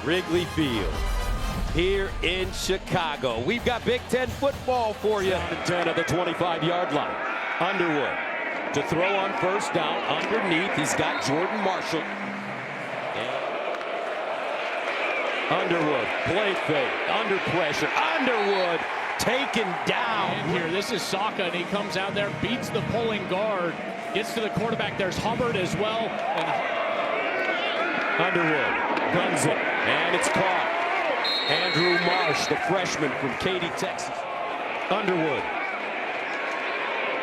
Wrigley Field here in Chicago. We've got Big Ten football for you. 10 at the 25-yard line. Underwood to throw on first down. Underneath, he's got Jordan Marshall. Underwood, play fake, under pressure. Underwood taken down. Here, this is Saka, and he comes out there, beats the pulling guard, gets to the quarterback. There's Hubbard as well. And Underwood guns it, and it's caught. Andrew Marsh, the freshman from Katy, Texas. Underwood.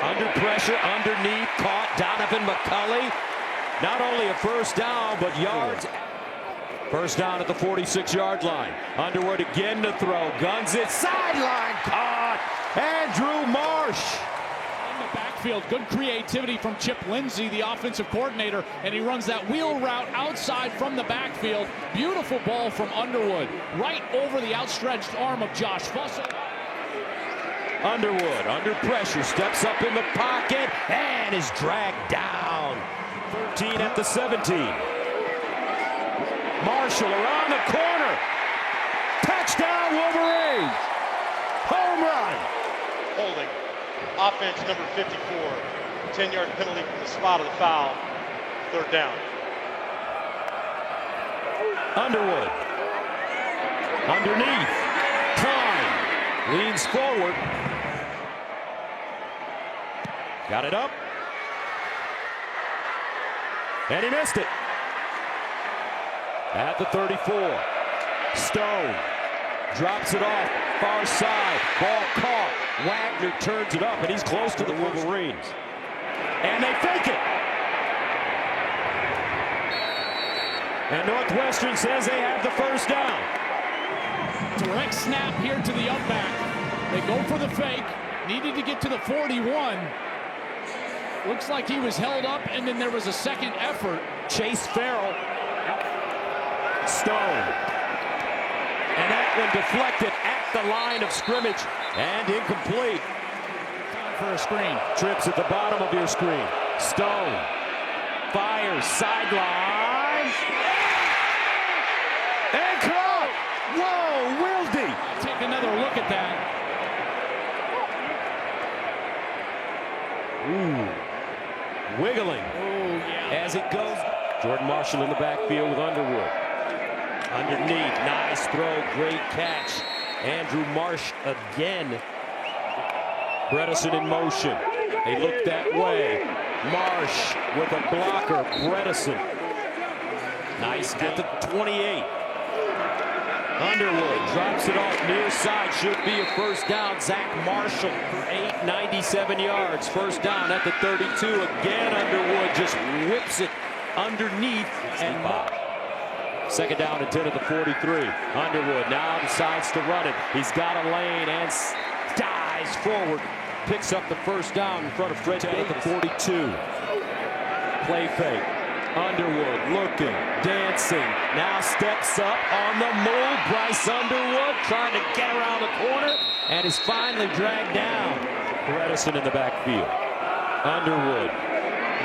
Under pressure, underneath, caught. Donovan McCulley. Not only a first down, but yards. First down at the 46-yard line. Underwood again to throw. Guns it. Sideline caught. Andrew Marsh. in the backfield, good creativity from Chip Lindsey, the offensive coordinator, and he runs that wheel route outside from the backfield. Beautiful ball from Underwood, right over the outstretched arm of Josh Fussell. Underwood, under pressure, steps up in the pocket, and is dragged down. 13 at the 17. Marshall around the corner. Touchdown, Wolverines. Home run. Holding. Offense number 54. 10-yard penalty from the spot of the foul. Third down. Underwood. Underneath. Klein leans forward. Got it up. And he missed it. At the 34. Stone drops it off. Far side. Ball caught. Wagner turns it up, and he's close to the Wolverines. And they fake it. And Northwestern says they have the first down. Direct snap here to the up back. They go for the fake. Needed to get to the 41. Looks like he was held up, and then there was a second effort. Chase Farrell. Stone. And that one deflected at the line of scrimmage and incomplete. Time for a screen. Trips at the bottom of your screen. Stone fires sideline. And caught. Whoa, Wildy. Take another look at that. Ooh. Wiggling. Oh, yeah. As it goes. Jordan Marshall in the backfield with Underwood. Underneath, nice throw, great catch. Andrew Marsh again. Bredesen in motion. They look that way. Marsh with a blocker. Bredesen. Nice at the 28. Underwood drops it off near side. Should be a first down. Zach Marshall for 97 yards. First down at the 32. Again, Underwood just whips it underneath and second down and 10 at the 43. Underwood now decides to run it. He's got a lane and dives forward. Picks up the first down in front of Fred at the 42. Play fake. Underwood looking, dancing. Now steps up on the move. Bryce Underwood trying to get around the corner and is finally dragged down. Bredesen in the backfield. Underwood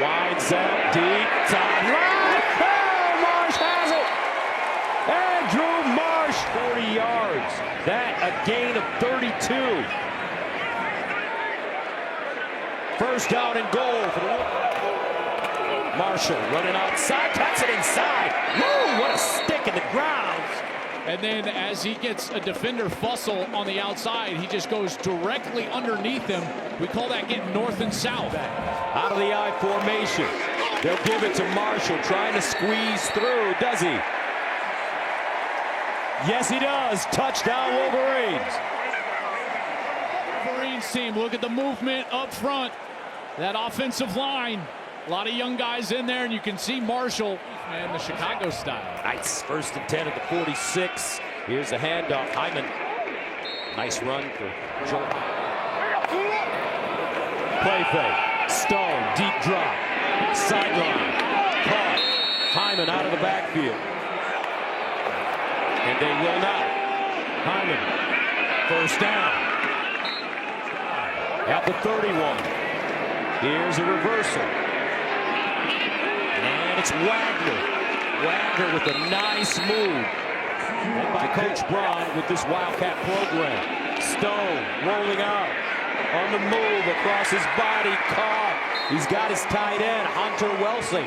winds up deep. Sideline. Oh, Marsh has it. Andrew Marsh, 40 yards. That a gain of 32. First down and goal for the Marshall running outside, cuts it inside. Woo, what a stick in the ground. And then as he gets a defender Fussell on the outside, he just goes directly underneath him. We call that getting north and south. Out of the I formation. They'll give it to Marshall, trying to squeeze through. Does he? Yes, he does. Touchdown, Wolverines. Wolverines team, look at the movement up front. That offensive line. A lot of young guys in there, and you can see Marshall and the Chicago style. Nice. First and 10 at the 46. Here's the handoff. Hyman. Nice run for Joel. Play fake. Stone. Deep drop. Sideline. Caught. Hyman out of the backfield. And they will not. Hyman. First down. At the 31. Here's a reversal. And it's Wagner. Wagner with a nice move. Coach Braun with this Wildcat program. Stone rolling out on the move across his body, caught. He's got his tight end, Hunter Welsing.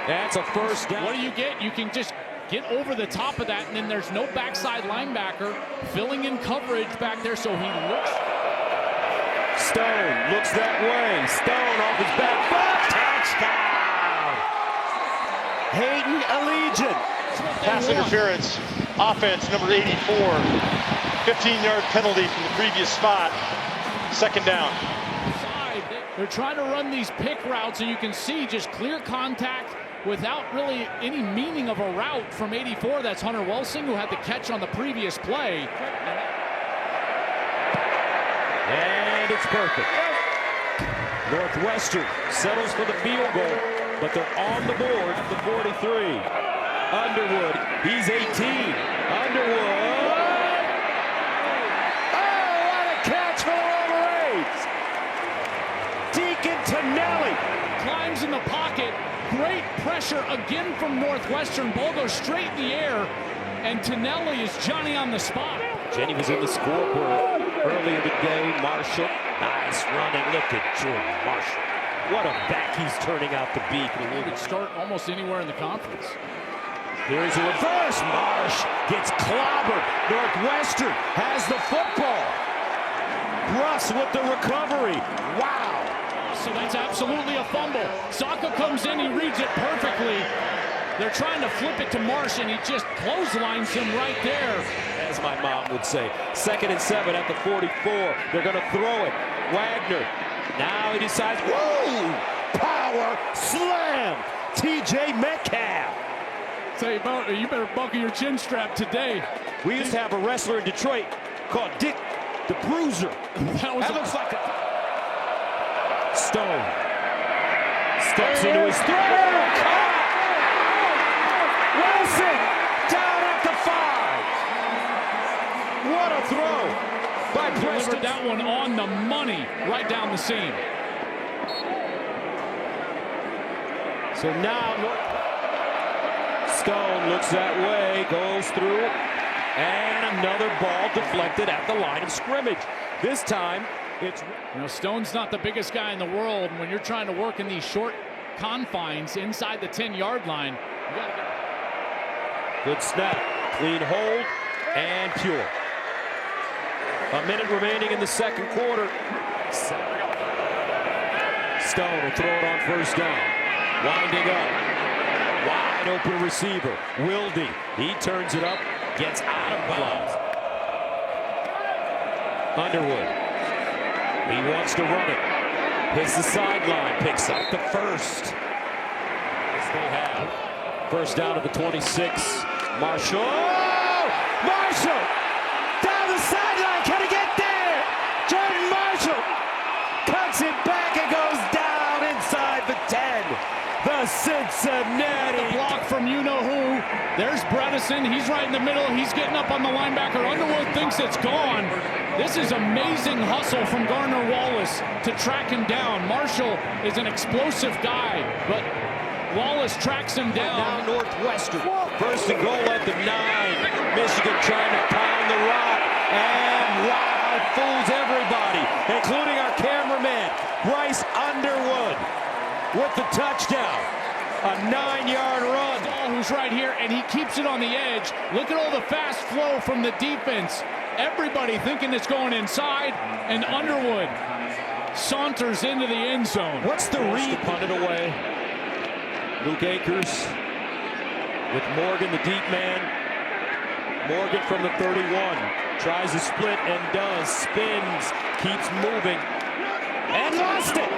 That's a first down. What do you get? You can just get over the top of that, and then there's no backside linebacker filling in coverage back there, so he looks. Stone looks that way. Stone off his back foot. Touchdown! Hayden Allegiant. Pass interference. Offense number 84. 15-yard penalty from the previous spot. Second down. They're trying to run these pick routes, and you can see just clear contact without really any meaning of a route from 84. That's Hunter Welsing, who had the catch on the previous play. And it's perfect. Northwestern settles for the field goal, but they're on the board at the 43. Underwood, he's 18. Underwood. Oh, what a catch for the Wolverines! Deacon Tonelli climbs in the pocket. Great pressure again from Northwestern. Ball goes straight in the air, and Tonelli is Johnny on the spot. Jenny was in the scoreboard early in the day. Marshall, nice running, lifted. Jordan Marshall. What a back he's turning out to be. He could start almost anywhere in the conference. Here's a reverse. Marsh gets clobbered. Northwestern has the football. Russ with the recovery. Wow. So that's absolutely a fumble. Saka comes in, he reads it perfectly. They're trying to flip it to Marsh, and he just clotheslines him right there. As my mom would say, 2nd and 7 at the 44. They're going to throw it. Wagner. Now he decides, whoa! Power slam! TJ Metcalf. Say, you better buckle your chin strap today. We used to have a wrestler in Detroit called Dick the Bruiser. That looks like a... Stone steps into his throw. Wilson down at the 5. What a throw by Preston. Delivered that one on the money, right down the seam. So now Stone looks that way, goes through, and another ball deflected at the line of scrimmage. This time, it's... Stone's not the biggest guy in the world, and when you're trying to work in these short confines inside the 10-yard line, you gotta get... Good snap, clean hold, and pure. A minute remaining in the second quarter. Stone will throw it on first down. Winding up. Wide open receiver. Wilde. He turns it up. Gets out of bounds. Underwood. He wants to run it. Hits the sideline. Picks up the first. Yes, they have. First down at the 26. Marshall. Oh! Marshall! Down the sideline. Can he get there? Jordan Marshall cuts it back and goes down inside the 10. The Cincinnati. The block from you-know-who. There's Bredesen. He's right in the middle. He's getting up on the linebacker. Underwood thinks it's gone. This is amazing hustle from Gardner Wallace to track him down. Marshall is an explosive guy, but Wallace tracks him down. Now Northwestern. First and goal at the 9. Michigan trying to pound the rock. And wow, it fools everybody, including our cameraman, Bryce Underwood, with the touchdown. A 9-yard run. Who's right here, and he keeps it on the edge. Look at all the fast flow from the defense. Everybody thinking it's going inside, and Underwood saunters into the end zone. What's the read? Punt it away. Luke Akers with Morgan, the deep man. Morgan from the 31. Tries to split and does. Spins. Keeps moving. And lost it.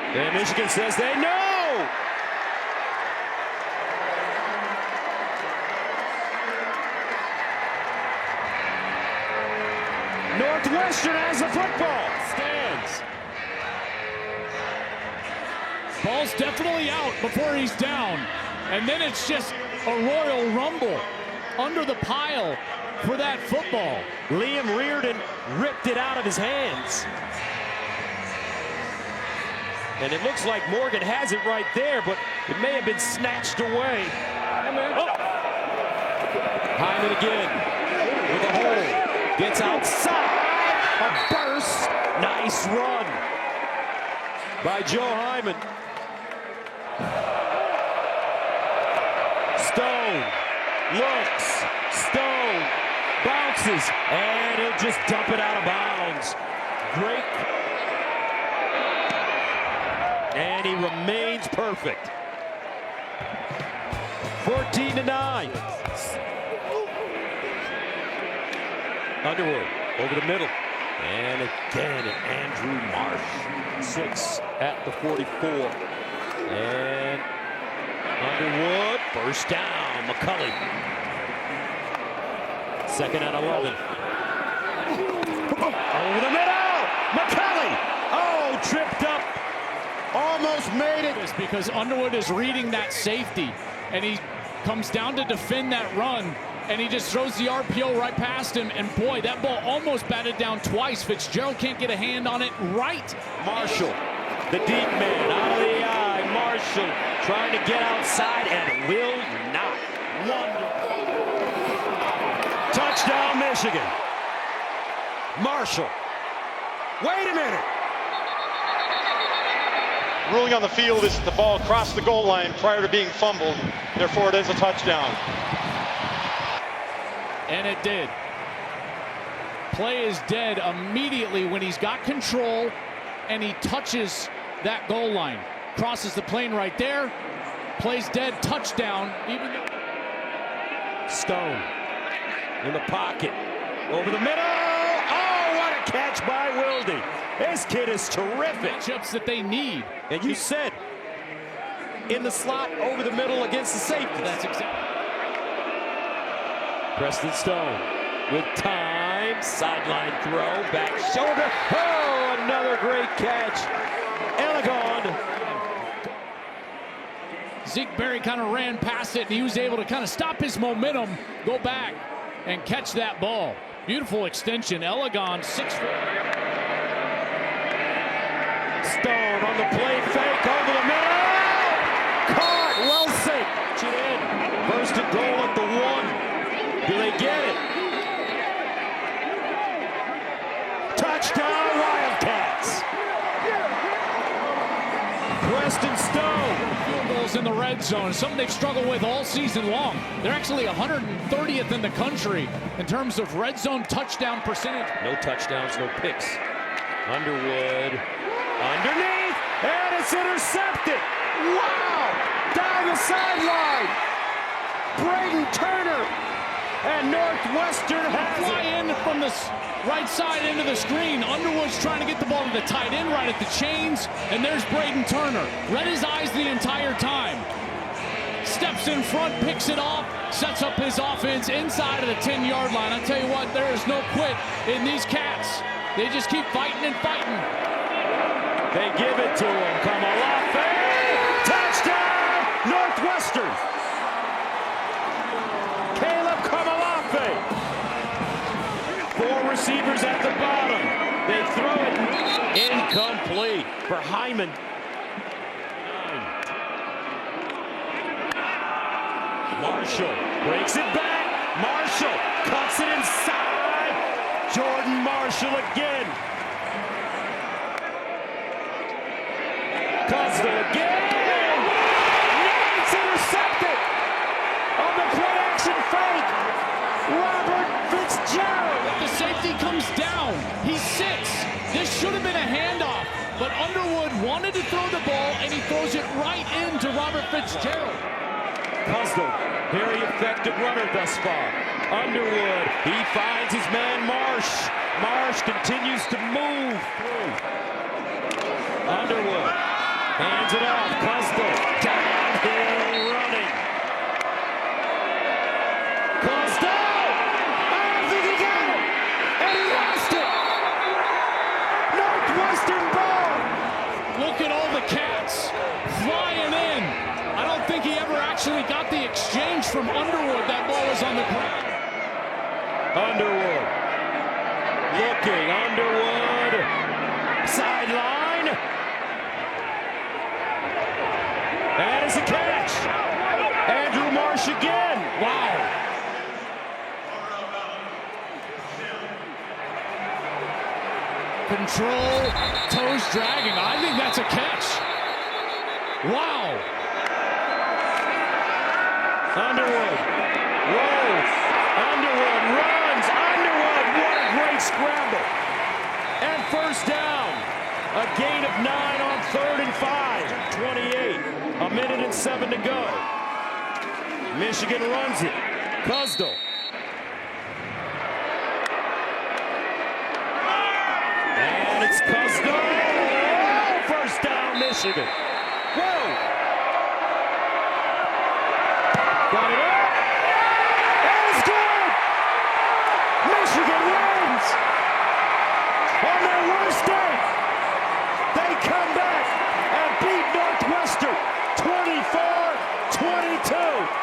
And Michigan says they know. Northwestern has the football. Stands. Ball's definitely out before he's down. And then it's just a royal rumble under the pile for that football. Liam Reardon ripped it out of his hands. And it looks like Morgan has it right there, but It may have been snatched away. Oh. Hyman again with a hole. Gets outside. A burst. Nice run by Joe Hyman. Stone looks. Stone bounces. And he'll just dump it out of bounds. Great. And he remains perfect. 14-9. Underwood over the middle. And again, Andrew Marsh. 6 at the 44. And Underwood, first down, McCulley. 2nd and 11. Over the middle, McCulley. Oh, tripped up. Almost made it. It's because Underwood is reading that safety, and he comes down to defend that run, and he just throws the RPO right past him, and boy, that ball almost batted down twice. Fitzgerald can't get a hand on it right. Marshall, the deep man, out of the eye. Marshall trying to get outside and will not. Touchdown, Michigan. Marshall. Wait a minute. Ruling on the field is that the ball crossed the goal line prior to being fumbled. Therefore, it is a touchdown. And it did. Play is dead immediately when he's got control and he touches that goal line. Crosses the plane right there. Plays dead. Touchdown. Even Stone in the pocket. Over the middle. Oh, what a catch by Wilde. This kid is terrific. Matchups that they need. And you said in the slot over the middle against the safety. That's exactly. Preston Stone with time. Sideline throw. Back shoulder. Oh, another great catch. Elegant. Zeke Berry kind of ran past it, and he was able to kind of stop his momentum, go back, and catch that ball. Beautiful extension. Elegant, 6 foot. Stone on the play fake over the middle. Caught. Well safe. It in. First and goal at the 1. Do they get it? Touchdown, Wildcats. Preston Stone. Field goals in the red zone, something they've struggled with all season long. They're actually 130th in the country in terms of red zone touchdown percentage. No touchdowns, no picks. Underwood underneath, and it's intercepted. Wow! Down the sideline. Braden Turner, and Northwestern has Fly in from the right side into the screen. Underwood's trying to get the ball to the tight end right at the chains, and there's Braden Turner. Read his eyes the entire time. Steps in front, picks it off, sets up his offense inside of the 10-yard line. I tell you what, there is no quit in these Cats. They just keep fighting and fighting. They give it to him. Kamalafe! Touchdown! Northwestern! Caleb Kamalafe! 4 receivers at the bottom. They throw it incomplete for Hyman. Marshall breaks it back. Marshall cuts it inside. Jordan Marshall again. Costa again. It's intercepted on the play action fake. Robert Fitzgerald. The safety comes down. He sits. This should have been a handoff, but Underwood wanted to throw the ball, and he throws it right into Robert Fitzgerald. Costa, very effective runner thus far. Underwood, he finds his man Marsh. Marsh continues to move through. Underwood hands it off. Costa downhill running. Costa! I think he got it! And he lost it! Northwestern ball! Look at all the Cats flying in. I don't think he ever actually got the exchange from Underwood. That ball was on the ground. Underwood. Looking. Underwood. Sideline. And has a catch. Andrew Marsh again. Wow. Control, toes dragging. I think that's a catch. Wow. Underwood rolls. Underwood runs. Underwood, what a great scramble. And first down. A gain of 9 on 3rd and 5. 28. A minute and 7 to go. Michigan runs it. Cusdell. And it's Cusdell. Oh, first down, Michigan. Whoa. Got it up. And it's good. Michigan wins. On their worst day, they come back and beat Northwestern 24-22.